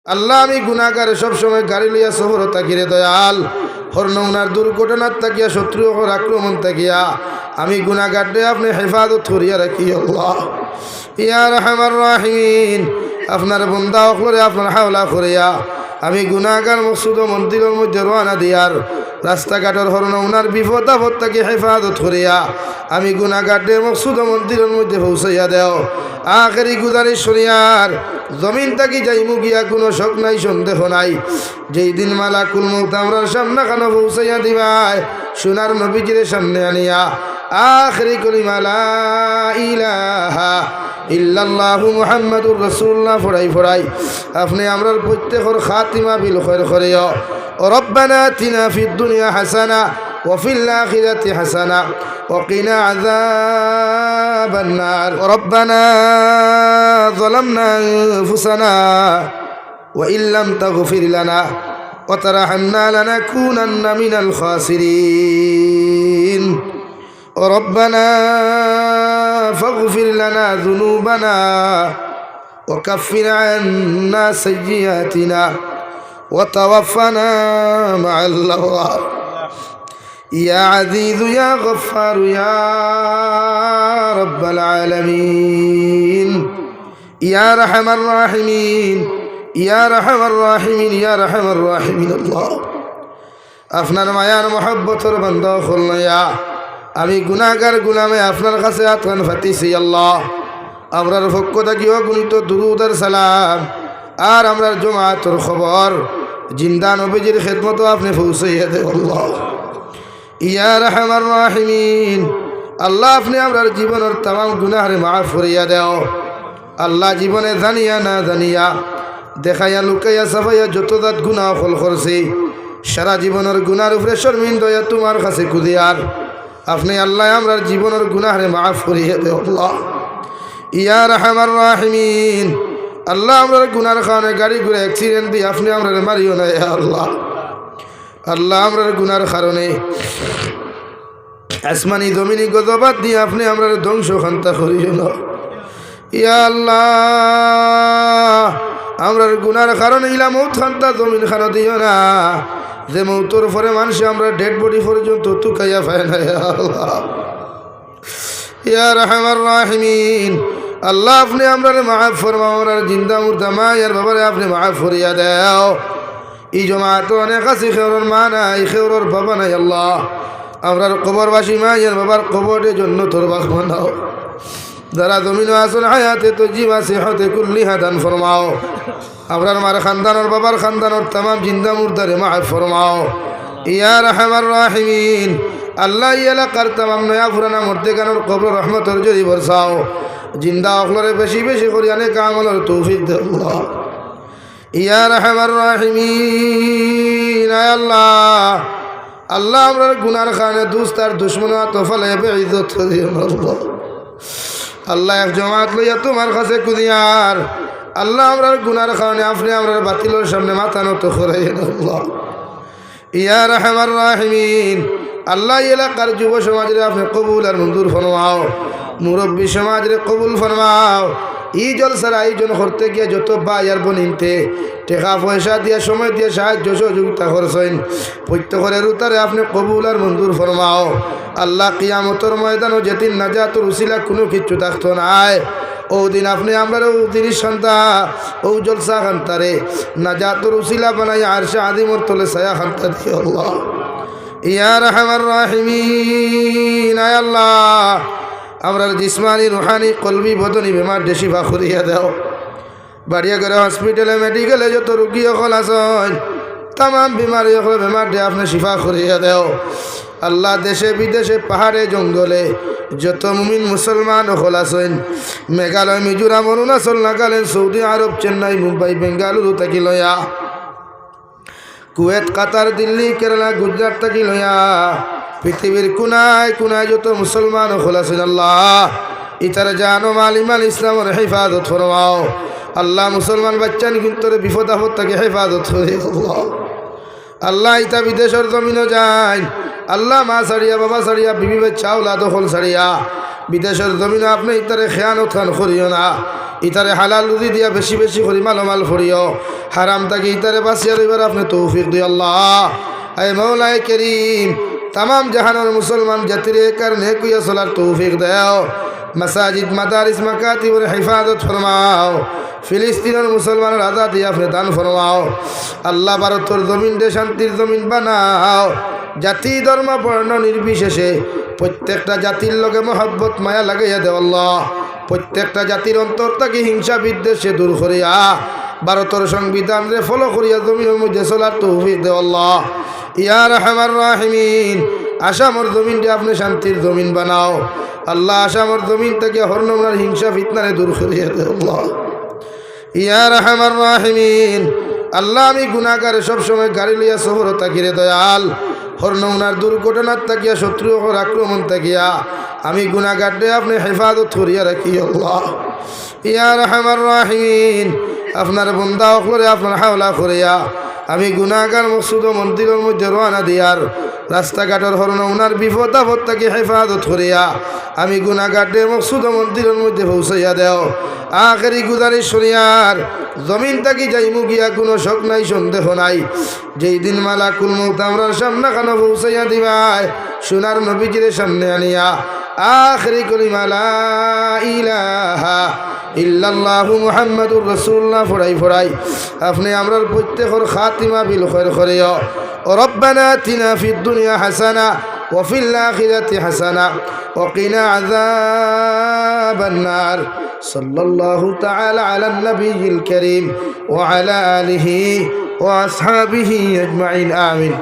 আল্লাহ আমি গুনাহগার সব সময় গাড়ি লইয়া সফর তাকিরে দয়াল হরনৌনার দুর্ঘটনার তাকিয়া শত্রু আক্রমণ তাকিয়া আমি গুনাহগারদের আপনি হেফাজত করিয়া রাখি আল্লাহ ইয়া রাহমার রাহিমিন। আপনার বন্দা অখলরে আপনার হাওলা করিয়া আমি গুনাহগার মসজিদ ও মন্দিরের মধ্যে রওনা দিয়ার রাস্তাঘাটের হরনৌনার বিপদ আপদ তাকে হেফাজত করিয়া আমি গুনাহগারদের মসজিদ ও মন্দিরের মধ্যে পৌঁছাইয়া দেও। আখেরি গুজারিশ শরিয়ার জমিন তাকি যাইমু গিয়া কোনো শক নাই সন্দেহ নাই যেই দিন মালাকুল মউত আমরার সামনে খানো পৌঁছাইয়া দিবাই সোনার নবীজির সামনে আনিয়া আখেরি কলিমা লা ইলাহা ইল্লাল্লাহু মুহাম্মাদুর রাসূলুল্লাহ ফড়াই আপনি আমরার প্রত্যেকের খাতিমা বিল খৈর করিও। রব্বানা আতিনা ফিদ দুনিয়া হাসানা ওয়া ফিল আখিরাতি হাসানা ওয়া কিনা আযাবান নার। রব্বানা যালামনা আনফুসানা ওয়া ইল্লাম তাগফির লানা ওয়া তারহামনা লানাকুনান্না মিনাল খাসিরিন। ربنا فاغفر لنا ذنوبنا وكفر عنا سيئاتنا وتوفنا مع الأبرار يا عزيز يا غفار يا رب العالمين يا رحم الراحمين يا رحم الراحمين يا رحم الراحمين الله আপনার মায়ার মহব্বতের বান্দা খুলনায়া আমি গুনাহগার গুলামে আপনার কাছে আতকান ফাতিছি আল্লাহ আমরার পক্ষ থাকিও গুণিত দুরুদ আর সালাম আর আমরার জমাতের খবর জিন্দা নবীজির খেদমত আপনি পৌঁছাইয়া দেন আল্লাহ ইয়া রাহমার রাহিমিন। আল্লাহ আপনি আমরার জীবনের तमाम গুনাহরে মাফ করিয়া দেও আল্লাহ। জীবনে জানিয়া না জানিয়া দেখাইয়া লুকাইয়া সাফাইয়া যত দাত গুনাহ ফল করছি সারা জীবনের গুনার উপরে শর্মিন্দা হইয়া তোমার কাছে কুদিয়ার আপনি আল্লাহ আমরার জীবনের গুনাহরে মাফ করিয়া দেও আল্লাহ ইয়া রাহমার রাহিমিন। আল্লাহ আমরার গুনার কারণে গাড়ি ঘুরে অ্যাক্সিডেন্ট দিয়ে আপনি আমরার মারিও না ইয়া আল্লাহ। আল্লাহ আমরার গুনার কারণে আসমানি জমিনি গজবাত দিয়ে আপনি আমরার ধ্বংস খান্তা করিও না ইয়া আল্লাহ। আমরার গুনার কারণে ইলা মৌত খান্তা জমিন খানো দিও না যে মৌতর পরে মানুষ আমরা ডেড বডি পর্যন্ত তুকাইয়া পায় না ইয়া আল্লাহ ইয়া রাহমার রাহিমিন। আল্লাহ আপনি আমরার মাফ ফরমাও আমরার জিন্দা মুর্দা মায়ের বাবারে আপনি মাফ করিয়া দেও। এই জমাত অনেক আছে খেউরের মা নাই খেউরের বাবা নাই আল্লাহ আমরার কবরবাসী মায়ের বাবার কবরের জন্য তোর বাস বানাও যারা জমিন আসল হায়াতে তো জীবা সেহতে কুল্লি হাদান ফরমাও আমরার মার খানদানোর বাবার খানদানোর तमाम জিন্দা মুর্দারে মাফ ফরমাও ইয়া রাহমার রাহিমিন। আল্লাহ এলাকার तमाम নয়া পুরানা মর্দেগানোর কবর রহমতের জরি বরসাও জিন্দা অখলরে বেশি বেশি করি অনেক আমলের তৌফিক দে আল্লাহ ইয়া রাহমার রাহিমিন। আল্লাহ আল্লাহ আমরার গুনার খানে দুস্তার দুশ্মন তোফালে বেইজ্জত করিও আল্লাহ। আল্লাহ এক জমাত লইয়া তোমার কাছে কুদিয়ার আল্লাহ আমরার গুনার কারণে আপনি আমরার বাতিলের সামনে মাথা নত করাইয়েন আল্লাহ ইয়া রাহমার রাহিমিন। আল্লাহ এলাকার যুব সমাজরে আপনি কবুল আর মঞ্জুর ফরমাও মুরব্বী সমাজরে কবুল ফরমাও। এই জলসার আয়োজন করতে গিয়ে যত ভাই আর বোনিনতে টাকা পয়সা দিয়ে সময় দিয়ে সাহায্য সহযোগিতা করছেন প্রত্যেকের উত্তরে আপনি কবুল আর মঞ্জুর ফরমাও আল্লাহ। কিয়ামতের ময়দানও যেদিন নাজাতুর উসিলা কোনো কিছু থাকতো নাই ও দিন আপনি আমরা ও জিনিস সন্তান ও জলসা খান্তারে নাজাতুর উসিলা বানাই আরশে আদিমর তলে ছায়া খান্তা দিও আল্লাহ ইয়া রাহমার রাহিমিন। আল্লাহ আমরার জিসমানি রুহানি কলবি বদনি বেমার শিফা করিয়া দাও। বাড়িয়া করে হসপিটালে মেডিকেলে যত রুগী সকল আছেন तमाम बीमारी बेमार दे आपने शिफा करिया देओ আল্লাহ। দেশে বিদেশে পাহাড়ে জঙ্গলে যত মুমিন মুসলমান হল আছেন মেঘালয় মিজোরাম অরুণাচল নাগাল্যান্ড সৌদি আরব চেন্নাই মুম্বাই বেঙ্গালুরু থাকি লয়া কুয়েত কাতার দিল্লি কেরালা গুজরাট থাকি লয়া পৃথিবীর কোনায় কোনায় যত মুসলমান হল আছেন আল্লাহ ইতার জানো মাল ইমান ইসলামের হেফাজত ফরমাও আল্লাহ। মুসলমান বাচ্চান কিন্তু বিপদ আপদ থেকে হেফাজত করে আল্লাহ। ইতা বিদেশের জমিনও যায় আল্লাহ মা সারিয়া বাবা সারিয়া বিবি বাচ্চা ওলাদ হল সারিয়া বিদেশের জমিনে আপনি ইতারে খেয়ানত খান করিও না, ইতারে হালাল রুজি দিয়া বেশি বেশি করি মালমাল করিও, হারাম তাকে ইতারে বাঁচিয়ে রইবার আপনি তৌফিক দিও আল্লাহ। আয় মৌলায় করিম, তামাম জাহানের মুসলমান জাতির কারণে কুইয়া চলার তৌফিক দেও, মাসাজিদ মাদারিস মাকাতিবের হিফাজত ফরমাও, ফিলিস্তিনের মুসলমানের আজাদি আপনি দান ফরমাও আল্লাহ। ভারতের জমিনকে শান্তির জমিন বানাও, জাতি ধর্ম বর্ণ নির্বিশেষে প্রত্যেকটা জাতির লগে মহব্বত মায়া লাগাইয়া দেও আল্লাহ। প্রত্যেকটা জাতির অন্তর থেকে হিংসা বিদ্বেষে দূর করিয়া ভারতের সংবিধান রে ফলো করিয়া জমিনের মধ্যে চলার তৌফিক দেও আল্লাহ। ইয়া রাহমার রাহিমিন, আসামর জমিনকে আপনি শান্তির জমিন বানাও আল্লাহ। আসামর জমিন থেকে হরনমনার হিংসা ফিতনারে দূর করিয়া দেও আল্লাহ। ইয়া রাহমার রাহিমিন, আল্লাহ আমি গুনাহগার সবসময় গাড়ি লইয়া শহর তাকিরে দয়াল, হরনমনার দুর্ঘটনার তাকিয়া শত্রু আক্রমণ তাকিয়া আমি গুনাহগারকে আপনি হেফাজত করিয়া রাখি আল্লাহ। ইয়া রাহমার রাহিমিন, আপনার বন্দা অখলরে আপনার হাওলা করিয়া আমি গুনাহগার মসজিদ ও মন্দিরের মধ্যে রওনা দিয়ার রাস্তাঘাটের হরনমনার বিপদ আপদ তাকে হেফাজত করিয়া আমি গুনাহগারদের মসজিদ ও মন্দিরের মধ্যে পৌঁছাইয়া দেও। আখেরি গুজারিশ শরিয়ার জমিন তাকি যাইমু গিয়া কোনো শক নাই সন্দেহ নাই, যেই দিন মালাকুল মউত আমরার সামনে খানো পৌঁছাইয়া দিবাই সোনার নবীজির সামনে আনিয়া আখেরি কলিমা লা ইলাহা ইল্লাল্লাহু মুহাম্মাদুর রাসূলুল্লাহ ফড়াই ফড়াই আপনি আমরার প্রত্যেকের খাতিমা বিল খৈর করিও। রব্বানা আতিনা ফিদ দুনিয়া হাসানা ওয়া ফিল আখিরাতি হাসানা ওয়া কিনা আযাবান নার। সাল্লাল্লাহু তাআলা আলান নবিয়্যিল কারীম ওয়া আলা আলিহি ওয়া আসহাবিহি আজমাইন, আমিন।